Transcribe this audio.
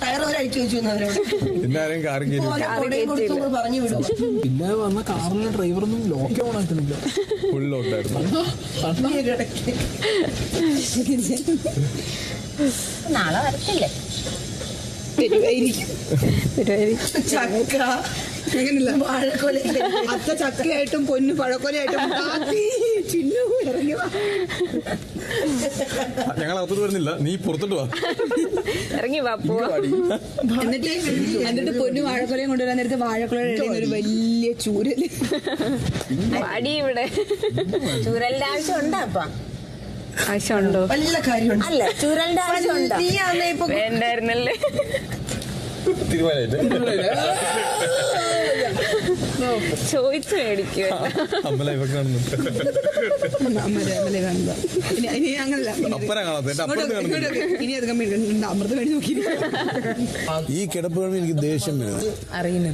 Tyre വരെ അഴിച്ചു വെച്ചു അവരോട്. പറഞ്ഞു വിടും. പിന്നെ വന്ന കാറിലെ ഡ്രൈവറൊന്നും ലോക്ക് ഓൺ ആക്കുന്നില്ല. ഫുൾ ലോക്കായിരുന്നു. നാളെ വരത്തില്ലേ? ചക്ക അത്ത ചക്കയായിട്ടും പൊന്നു പഴക്കൊലയായിട്ടും ഞങ്ങൾ അകത്തോട്ട് വരുന്നില്ല, നീ പുറത്തോട്ട് വാ. ഇറങ്ങി വാ പോവാ. എന്നിട്ട് പൊന്നു വാഴക്കൊലയും കൊണ്ടുവരാൻ നേരത്തെ വാഴക്കൊലയുടെ ഒരു വലിയ ചൂരല് പാടി ഇവിടെ. ചൂരലിന്റെ ആവശ്യം ഉണ്ടോ? അപ്പൊ ആവശ്യമുണ്ടോ? വല്ല കാര്യമുണ്ട്. അല്ല, ചൂരലിന്റെ ആവശ്യം ഉണ്ടോ? വേണ്ടായിരുന്നല്ലേ? ചോദിച്ചു മേടിക്കുക. അമ്പല ഇവ കാണുന്നുണ്ട്. ഇനി അധികം അമൃത വേണ്ടി നോക്കി. ഈ കിടപ്പ് എനിക്ക് ദേഷ്യം വരുന്നത്. അറിയുന്നു